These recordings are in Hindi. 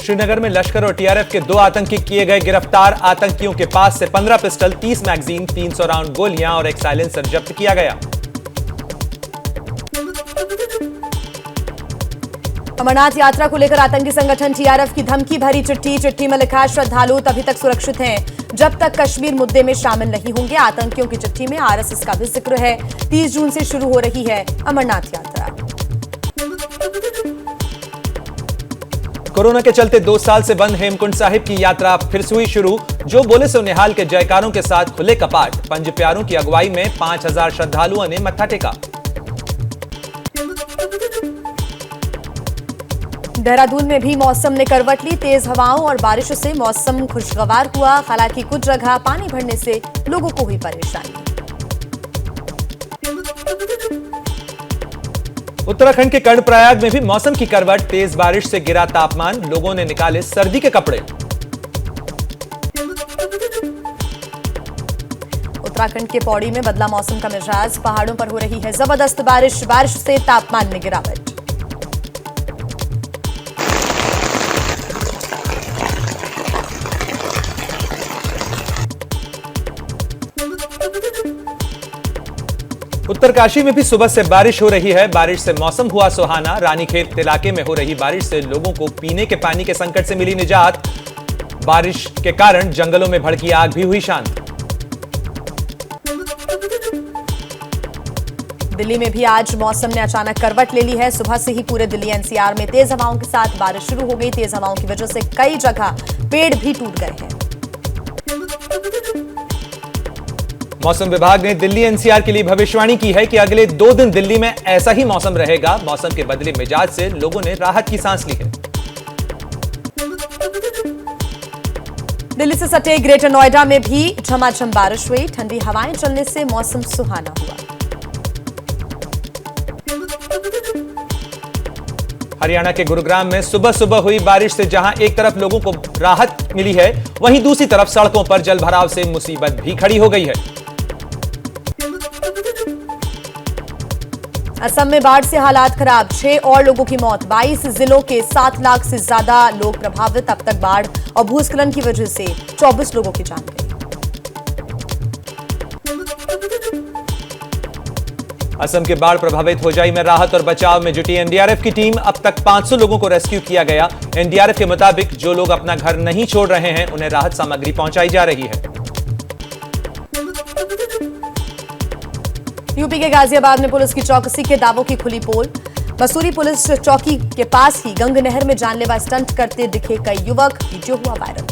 श्रीनगर में लश्कर और टीआरएफ के 2 आतंकी किए गए गिरफ्तार। आतंकियों के पास से 15 पिस्टल, 30 मैगजीन, 300 राउंड गोलियां और एक साइलेंसर जब्त किया गया। अमरनाथ यात्रा को लेकर आतंकी संगठन टीआरएफ की धमकी भरी चिट्ठी में लिखा, श्रद्धालु तभी तक सुरक्षित हैं जब तक कश्मीर मुद्दे में शामिल नहीं होंगे। आतंकियों की चिट्ठी में आरएसएस का भी जिक्र है। 30 जून से शुरू हो रही है अमरनाथ यात्रा। कोरोना के चलते 2 साल से बंद हेमकुंड साहिब की यात्रा फिर से हुई शुरू। जो बोले सो निहाल के जयकारों के साथ खुले कपाट। पंज प्यारों की अगुवाई में 5000 श्रद्धालुओं ने मत्था टेका। देहरादून में भी मौसम ने करवट ली। तेज हवाओं और बारिशों से मौसम खुशगवार हुआ। हालांकि कुछ जगह पानी भरने से लोगों को हुई परेशानी। उत्तराखंड के कर्णप्रयाग में भी मौसम की करवट। तेज बारिश से गिरा तापमान। लोगों ने निकाले सर्दी के कपड़े। उत्तराखंड के पौड़ी में बदला मौसम का मिजाज। पहाड़ों पर हो रही है जबरदस्त बारिश। बारिश से तापमान में गिरावट। उत्तरकाशी में भी सुबह से बारिश हो रही है। बारिश से मौसम हुआ सुहाना। रानीखेत इलाके में हो रही बारिश से लोगों को पीने के पानी के संकट से मिली निजात। बारिश के कारण जंगलों में भड़की आग भी हुई शांत। दिल्ली में भी आज मौसम ने अचानक करवट ले ली है। सुबह से ही पूरे दिल्ली एनसीआर में तेज हवाओं के साथ बारिश शुरू हो गई। तेज हवाओं की वजह से कई जगह पेड़ भी टूट गए हैं। मौसम विभाग ने दिल्ली एनसीआर के लिए भविष्यवाणी की है कि अगले 2 दिन दिल्ली में ऐसा ही मौसम रहेगा। मौसम के बदले मिजाज से लोगों ने राहत की सांस ली है। दिल्ली से सटे ग्रेटर नोएडा में भी झमाझम बारिश हुई। ठंडी हवाएं चलने से मौसम सुहाना हुआ। हरियाणा के गुरुग्राम में सुबह सुबह हुई बारिश से जहां एक तरफ लोगों को राहत मिली है, वहीं दूसरी तरफ सड़कों पर जलभराव से मुसीबत भी खड़ी हो गई है। असम में बाढ़ से हालात खराब। 6 और लोगों की मौत। 22 जिलों के 7 लाख से ज्यादा लोग प्रभावित। अब तक बाढ़ और भूस्खलन की वजह से 24 लोगों की जान गई। असम के बाढ़ प्रभावित होजाई में राहत और बचाव में जुटी एनडीआरएफ की टीम। अब तक 500 लोगों को रेस्क्यू किया गया। एनडीआरएफ के मुताबिक जो लोग अपना घर नहीं छोड़ रहे हैं, उन्हें राहत सामग्री पहुंचाई जा रही है। यूपी के गाजियाबाद में पुलिस की चौकसी के दावों की खुली पोल। मसूरी पुलिस चौकी के पास ही गंग नहर में जानलेवा स्टंट करते दिखे कई युवक। वीडियो हुआ वायरल।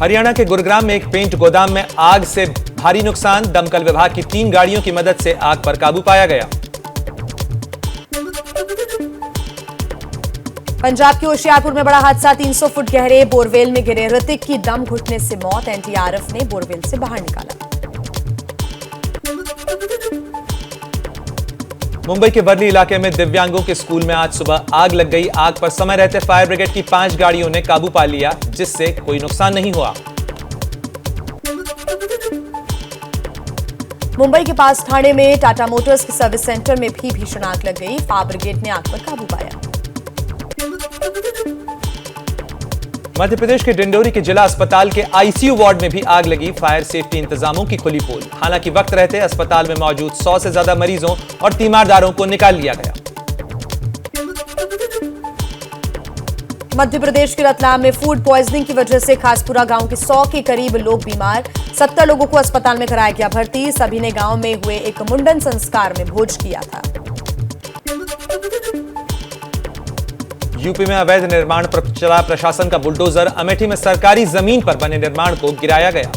हरियाणा के गुरुग्राम में एक पेंट गोदाम में आग से भारी नुकसान। दमकल विभाग की 3 गाड़ियों की मदद से आग पर काबू पाया गया। पंजाब के होशियारपुर में बड़ा हादसा। 300 फुट गहरे बोरवेल में गिरे ऋतिक की दम घुटने से मौत। एनडीआरएफ ने बोरवेल से बाहर निकाला। मुंबई के वर्ली इलाके में दिव्यांगों के स्कूल में आज सुबह आग लग गई। आग पर समय रहते फायर ब्रिगेड की 5 गाड़ियों ने काबू पा लिया, जिससे कोई नुकसान नहीं हुआ। मुंबई के पास ठाणे में टाटा मोटर्स के सर्विस सेंटर में भी भीषण आग लग गई। फायर ब्रिगेड ने आग पर काबू पाया। मध्य प्रदेश के डिंडोरी के जिला अस्पताल के आईसीयू वार्ड में भी आग लगी। फायर सेफ्टी इंतजामों की खुली पोल। हालांकि वक्त रहते अस्पताल में मौजूद 100 से ज्यादा मरीजों और तीमारदारों को निकाल लिया गया। मध्य प्रदेश के रतलाम में फूड पॉइजनिंग की वजह से खासपुरा गांव के 100 के करीब लोग बीमार। 70 लोगों को अस्पताल में कराया गया भर्ती। सभी ने गांव में हुए एक मुंडन संस्कार में भोज किया था। यूपी में अवैध निर्माण पर चला प्रशासन का बुलडोजर। अमेठी में सरकारी जमीन पर बने निर्माण को गिराया गया।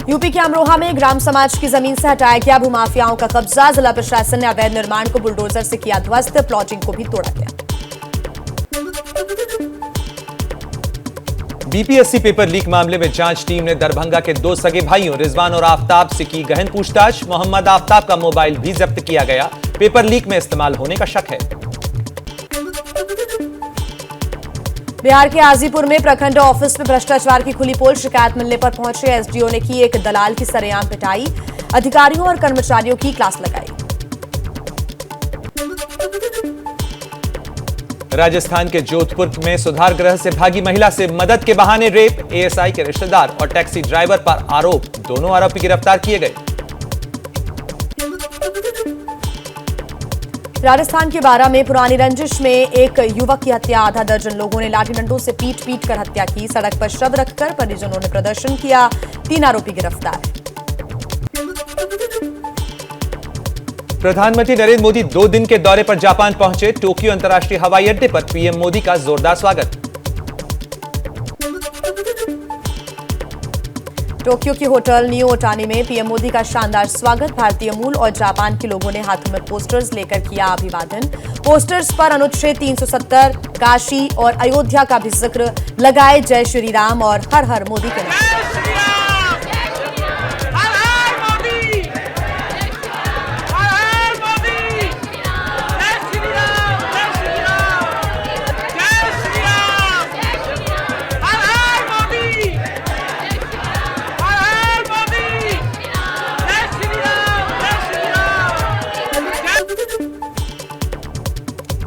यूपी के अमरोहा में ग्राम समाज की जमीन से हटाया गया भूमाफियाओं का कब्जा। जिला प्रशासन ने अवैध निर्माण को बुलडोजर से किया ध्वस्त। प्लॉटिंग को भी तोड़ा गया। बीपीएससी पेपर लीक मामले में जांच टीम ने दरभंगा के 2 सगे भाइयों रिजवान और आफ्ताब से की गहन पूछताछ। मोहम्मद आफ्ताब का मोबाइल भी जब्त किया गया। पेपर लीक में इस्तेमाल होने का शक है। बिहार के हाजीपुर में प्रखंड ऑफिस में भ्रष्टाचार की खुली पोल। शिकायत मिलने पर पहुंचे एसडीओ ने की एक दलाल की सरेआम पिटाई। अधिकारियों और कर्मचारियों की क्लास लगाई। राजस्थान के जोधपुर में सुधार गृह से भागी महिला से मदद के बहाने रेप। एएसआई के रिश्तेदार और टैक्सी ड्राइवर पर आरोप। दोनों आरोपी गिरफ्तार किए गए। राजस्थान के बारा में पुरानी रंजिश में एक युवक की हत्या। आधा दर्जन लोगों ने लाठी डंडों से पीट कर हत्या की। सड़क पर शव रखकर परिजनों ने प्रदर्शन किया। 3 आरोपी गिरफ्तार। प्रधानमंत्री नरेंद्र मोदी 2 दिन के दौरे पर जापान पहुंचे। टोक्यो अंतर्राष्ट्रीय हवाई अड्डे पर पीएम मोदी का जोरदार स्वागत। टोक्यो के होटल नियो ओटानी में पीएम मोदी का शानदार स्वागत। भारतीय मूल और जापान के लोगों ने हाथों में पोस्टर्स लेकर किया अभिवादन। पोस्टर्स पर अनुच्छेद 370, काशी और अयोध्या का भी जिक्र। लगाए जय श्री राम और हर हर मोदी के नाम।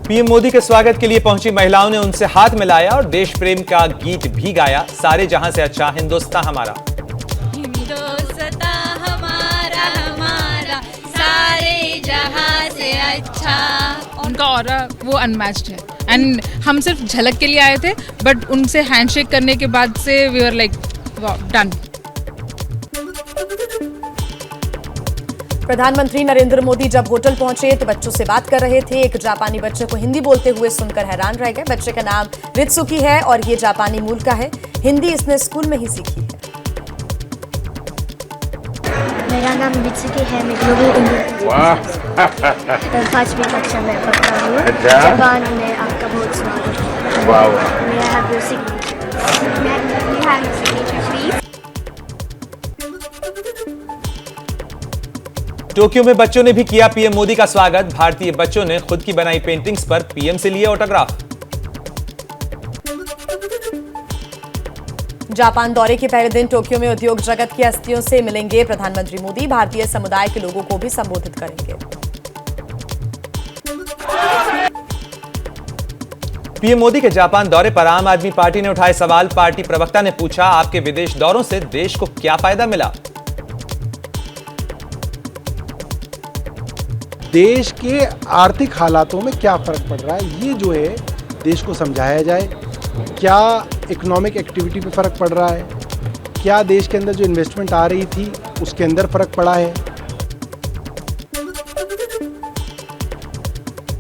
पीएम मोदी के स्वागत के लिए पहुंची महिलाओं ने उनसे हाथ मिलाया और देश प्रेम का गीत भी गाया। सारे जहां से अच्छा हिंदुस्तान हमारा। हिंदुस्तान हमारा हमारा सारे जहां से अच्छा। उनका ऑरा वो अनमैच्ड है एंड हम सिर्फ झलक के लिए आए थे बट उनसे हैंडशेक करने के बाद से वी आर लाइक डन। प्रधानमंत्री नरेंद्र मोदी जब होटल पहुंचे तो बच्चों से बात कर रहे थे। एक जापानी बच्चे को हिंदी बोलते हुए सुनकर हैरान रह गए। बच्चे का नाम रित्सुकी है और ये जापानी मूल का है। हिंदी इसने स्कूल में ही सीखी है। मेरा नाम रित्सुकी है। मैं ग्लोबल इंग्लिश 5वीं कक्षा में पढ़ता हूँ। जापान में आपका बहुत स्वागत है। मैं have your signature please. Tokyo में बच्चों ने भी किया पीएम मोदी का स्वागत। भारतीय बच्चों ने खुद की बनाई पेंटिंग्स पर पीएम से लिए ऑटोग्राफ। जापान दौरे के पहले दिन टोक्यो में उद्योग जगत की हस्तियों से मिलेंगे प्रधानमंत्री मोदी। भारतीय समुदाय के लोगों को भी संबोधित करेंगे। पीएम मोदी के जापान दौरे पर आम आदमी पार्टी ने उठाए सवाल। पार्टी प्रवक्ता ने पूछा, आपके विदेश दौरों से देश को क्या फायदा मिला? देश के आर्थिक हालातों में क्या फर्क पड़ रहा है, ये जो है देश को समझाया जाए। क्या इकोनॉमिक एक्टिविटी पे फर्क पड़ रहा है, क्या देश के अंदर जो इन्वेस्टमेंट आ रही थी उसके अंदर फर्क पड़ा है।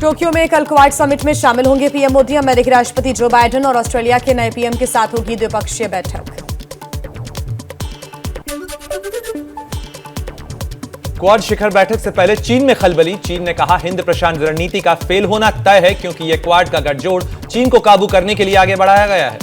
टोक्यो में कल क्वाड समिट में शामिल होंगे पीएम मोदी। अमेरिकी राष्ट्रपति जो बाइडेन और ऑस्ट्रेलिया के नए पीएम के साथ होगी द्विपक्षीय बैठक। क्वाड शिखर बैठक से पहले चीन में खलबली। चीन ने कहा, हिंद प्रशांत रणनीति का फेल होना तय है क्योंकि यह क्वाड का गठजोड़ चीन को काबू करने के लिए आगे बढ़ाया गया है।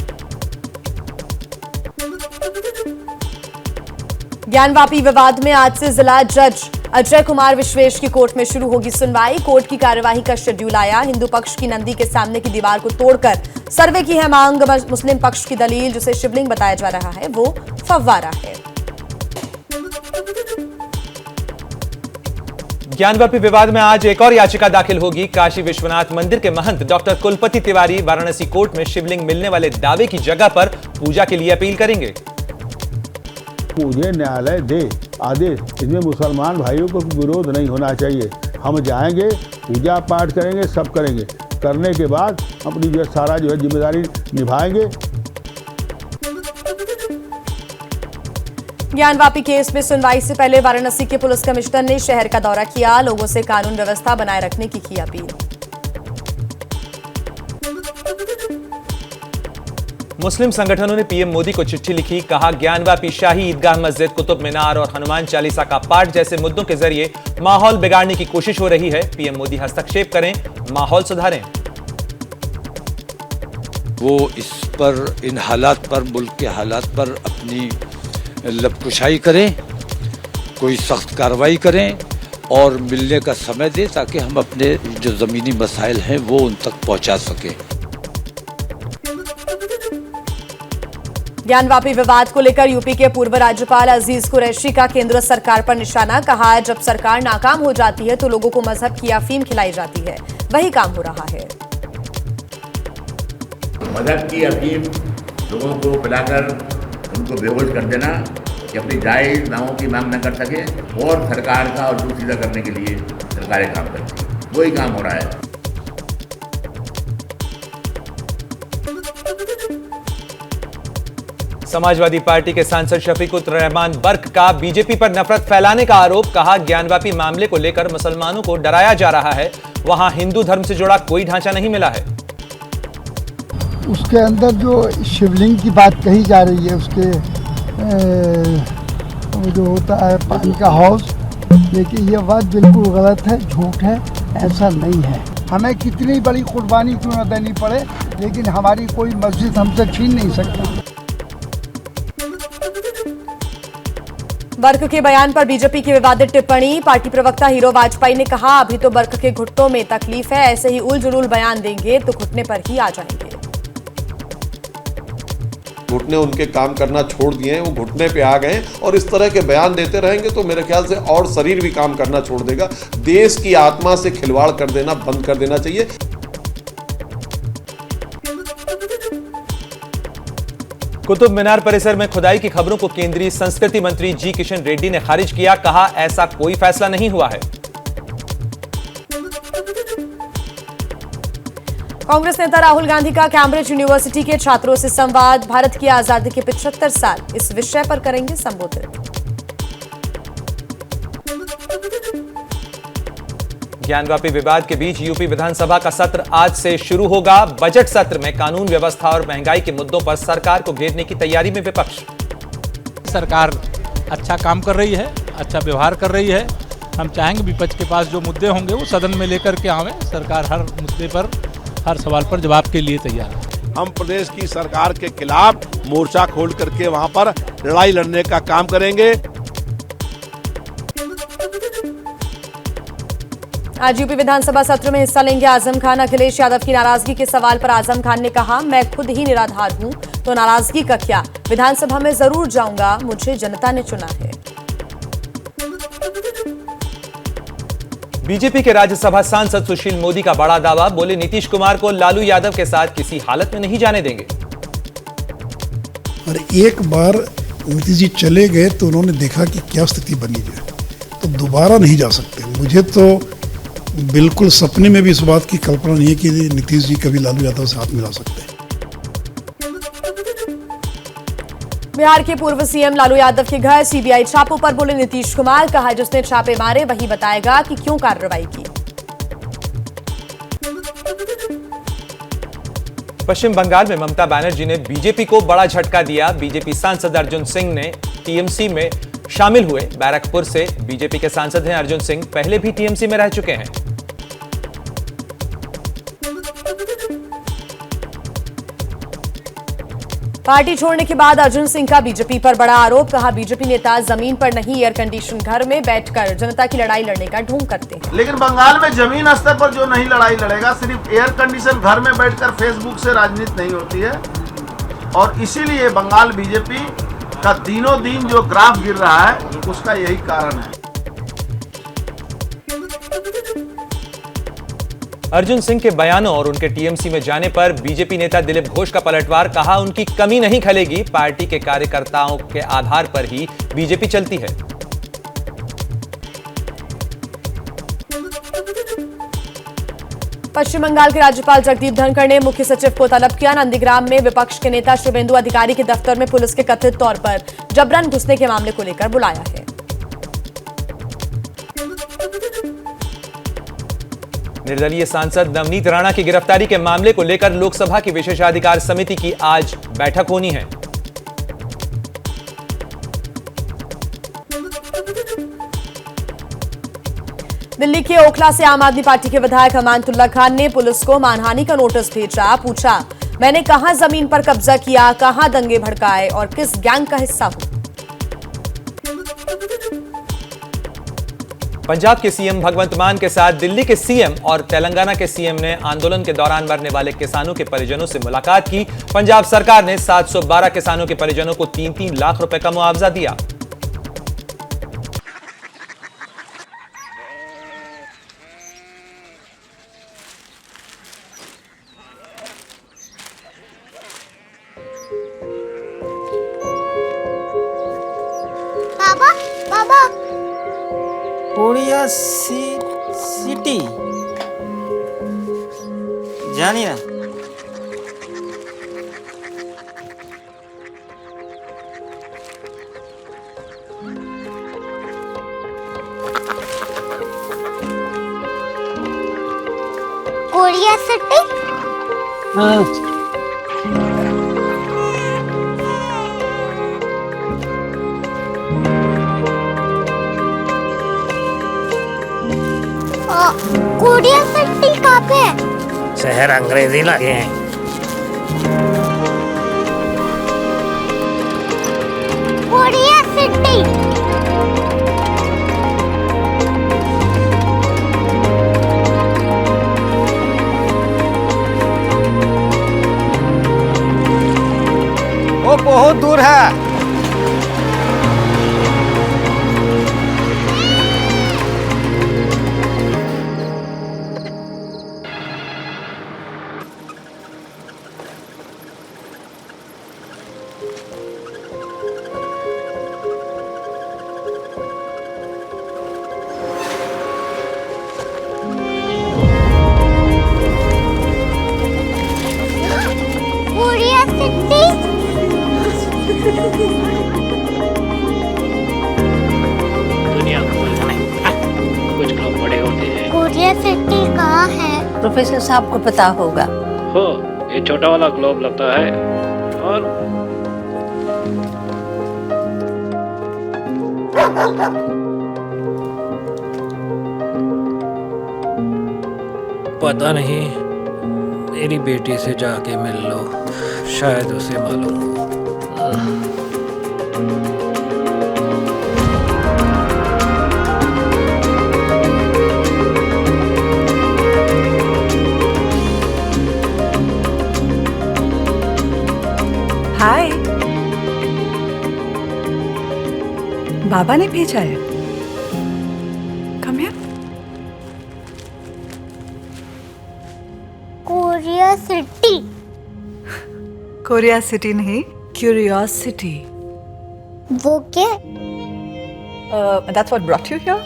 ज्ञानवापी विवाद में आज से जिला जज अजय कुमार विश्वेश की कोर्ट में शुरू होगी सुनवाई। कोर्ट की कार्यवाही का शेड्यूल आया। हिंदू पक्ष की नंदी के सामने की दीवार को तोड़कर सर्वे की है मांग। मुस्लिम पक्ष की दलील, जिसे शिवलिंग बताया जा रहा है, वो फव्वारा है। ज्ञानवापी विवाद में आज एक और याचिका दाखिल होगी। काशी विश्वनाथ मंदिर के महंत डॉक्टर कुलपति तिवारी वाराणसी कोर्ट में शिवलिंग मिलने वाले दावे की जगह पर पूजा के लिए अपील करेंगे। मुझे न्यायालय दे आदेश, इसमें मुसलमान भाइयों को विरोध नहीं होना चाहिए। हम जाएंगे, पूजा पाठ करेंगे, सब करेंगे। करने के बाद अपनी जो सारा जो है जिम्मेदारी निभाएंगे। ज्ञानवापी केस में सुनवाई से पहले वाराणसी के पुलिस कमिश्नर ने शहर का दौरा किया। लोगों से कानून व्यवस्था बनाए रखने की अपील। मुस्लिम संगठनों ने पीएम मोदी को चिट्ठी लिखी। कहा, ज्ञानवापी शाही ईदगाह मस्जिद, कुतुब मीनार और हनुमान चालीसा का पाठ जैसे मुद्दों के जरिए माहौल बिगाड़ने की कोशिश हो रही है। पीएम मोदी हस्तक्षेप करें, माहौल सुधारें। वो इस पर, इन हालात पर, मुल्क के हालात पर अपनी लबकुशाई करें, कोई सख्त कार्रवाई करें और मिलने का समय दें ताकि हम अपने जो ज़मीनी मसाइल हैं वो उन तक पहुंचा सकें। ज्ञानवापी विवाद को लेकर यूपी के पूर्व राज्यपाल अजीज कुरैशी का केंद्र सरकार पर निशाना। कहा, जब सरकार नाकाम हो जाती है तो लोगों को मजहब की अफीम खिलाई जाती है, वही काम हो रहा है। मदद की अफीम लोगों को पिलाकर उनको बेहोश कर देना कि अपनी जायज दावों की मांग न कर सके और सरकार का और सीधा करने के लिए सरकारें काम करती है, वही काम हो रहा है। समाजवादी पार्टी के सांसद शफीकुर रहमान बर्क का बीजेपी पर नफरत फैलाने का आरोप। कहा, ज्ञानवापी मामले को लेकर मुसलमानों को डराया जा रहा है, वहां हिंदू धर्म से जुड़ा कोई ढांचा नहीं मिला है। उसके अंदर जो शिवलिंग की बात कही जा रही है, उसके जो होता है पानी का हौज, लेकिन ये बात बिल्कुल गलत है, झूठ है, ऐसा नहीं है। हमें कितनी बड़ी कुर्बानी क्यों न देनी पड़े, लेकिन हमारी कोई मस्जिद हमसे छीन नहीं सकता। बर्क के बयान पर बीजेपी की विवादित टिप्पणी। पार्टी प्रवक्ता हीरो वाजपेयी ने कहा, अभी तो बर्क के घुटनों में तकलीफ है, ऐसे ही उल जुलूल बयान देंगे तो घुटने पर ही आ जाएंगे। घुटने उनके काम करना छोड़ दिए हैं, वो घुटने पे आ गए और इस तरह के बयान देते रहेंगे तो मेरे ख्याल से और शरीर भी काम करना छोड़ देगा। देश की आत्मा से खिलवाड़ कर देना बंद कर देना चाहिए। कुतुब मीनार परिसर में खुदाई की खबरों को केंद्रीय संस्कृति मंत्री जी किशन रेड्डी ने खारिज किया। कहा, ऐसा कोई फैसला नहीं हुआ है। कांग्रेस नेता राहुल गांधी का कैम्ब्रिज यूनिवर्सिटी के छात्रों से संवाद। भारत की आजादी के 75 साल, इस विषय पर करेंगे संबोधित। ज्ञानवापी विवाद के बीच यूपी विधानसभा का सत्र आज से शुरू होगा। बजट सत्र में कानून व्यवस्था और महंगाई के मुद्दों पर सरकार को घेरने की तैयारी में विपक्ष। सरकार अच्छा काम कर रही है, अच्छा व्यवहार कर रही है। हम चाहेंगे विपक्ष के पास जो मुद्दे होंगे वो सदन में लेकर के आवें। सरकार हर मुद्दे पर, हर सवाल पर जवाब के लिए तैयार है। हम प्रदेश की सरकार के खिलाफ मोर्चा खोल करके वहां पर लड़ाई लड़ने का काम करेंगे। आज यूपी विधानसभा सत्र में हिस्सा लेंगे आजम खान। अखिलेश यादव की नाराजगी के सवाल पर आजम खान ने कहा, मैं खुद ही निराधार हूं तो नाराजगी का क्या, विधानसभा में जरूर जाऊंगा, मुझे जनता ने चुना है। बीजेपी के राज्यसभा सांसद सुशील मोदी का बड़ा दावा। बोले, नीतीश कुमार को लालू यादव के साथ किसी हालत में नहीं जाने देंगे। और एक बार नीतीश जी चले गए तो उन्होंने देखा कि क्या स्थिति बनी है, तो दोबारा नहीं जा सकते। मुझे तो बिल्कुल सपने में भी इस बात की कल्पना नहीं है कि नीतीश जी कभी लालू यादव से हाथ मिला सकते हैं। बिहार के पूर्व सीएम लालू यादव के घर सीबीआई छापों पर बोले नीतीश कुमार। कहा, जिसने छापे मारे वही बताएगा कि क्यों कार्रवाई की। पश्चिम बंगाल में ममता बनर्जी ने बीजेपी को बड़ा झटका दिया। बीजेपी सांसद अर्जुन सिंह ने टीएमसी में शामिल हुए। बैरकपुर से बीजेपी के सांसद हैं अर्जुन सिंह, पहले भी टीएमसी में रह चुके हैं। पार्टी छोड़ने के बाद अर्जुन सिंह का बीजेपी पर बड़ा आरोप। कहा, बीजेपी नेता जमीन पर नहीं एयर कंडीशन घर में बैठकर जनता की लड़ाई लड़ने का ढोंग करते हैं। लेकिन बंगाल में जमीन स्तर पर जो नहीं लड़ाई लड़ेगा, सिर्फ एयर कंडीशन घर में बैठकर फेसबुक से राजनीति नहीं होती है। और इसीलिए बंगाल बीजेपी का दिनों दिन जो ग्राफ गिर रहा है, उसका यही कारण है। अर्जुन सिंह के बयानों और उनके टीएमसी में जाने पर बीजेपी नेता दिलीप घोष का पलटवार। कहा, उनकी कमी नहीं खलेगी, पार्टी के कार्यकर्ताओं के आधार पर ही बीजेपी चलती है। पश्चिम बंगाल के राज्यपाल जगदीप धनखड़ ने मुख्य सचिव को तलब किया। नंदीग्राम में विपक्ष के नेता शुभेंदु अधिकारी के दफ्तर में पुलिस के कथित तौर पर जबरन घुसने के मामले को लेकर बुलाया है। निर्दलीय सांसद नवनीत राणा की गिरफ्तारी के मामले को लेकर लोकसभा की विशेषाधिकार समिति की आज बैठक होनी है। दिल्ली के ओखला से आम आदमी पार्टी के विधायक अमानतुल्लाह खान ने पुलिस को मानहानि का नोटिस भेजा। पूछा, मैंने कहां जमीन पर कब्जा किया, कहां दंगे भड़काए और किस गैंग का हिस्सा हूं। पंजाब के सीएम भगवंत मान के साथ दिल्ली के सीएम और तेलंगाना के सीएम ने आंदोलन के दौरान मरने वाले किसानों के परिजनों से मुलाकात की। पंजाब सरकार ने 712 किसानों के परिजनों को 3-3 लाख रुपए का मुआवजा दिया। बाबा बाबा कोरिया सिटी जानी ना कोरिया सिटी कोरिया सिटी कहाँ पे है? शहर अंग्रेजी लगे हैं। कोरिया सिटी वो बहुत दूर है। कोरिया सिटी दुनिया कुछ लोग बड़े होते हैं। कोरिया सिटी कहाँ है? प्रोफेसर साहब को पता होगा। हो ये छोटा वाला ग्लोब लगता है और पता नहीं, मेरी बेटी से जाके मिल लो, शायद उसे मालूम हो। हाय, बाबा ने भेजा है। Come here. Korea city Korea city नहीं, क्यूरियोसिटी। वो क्या? That's what brought you here?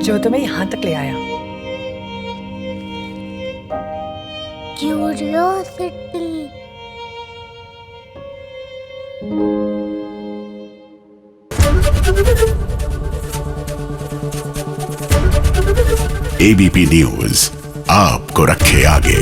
जो तुम्हें यहाँ तक ले आया। क्यूरियोसिटी ABP न्यूज आपको रखे आगे।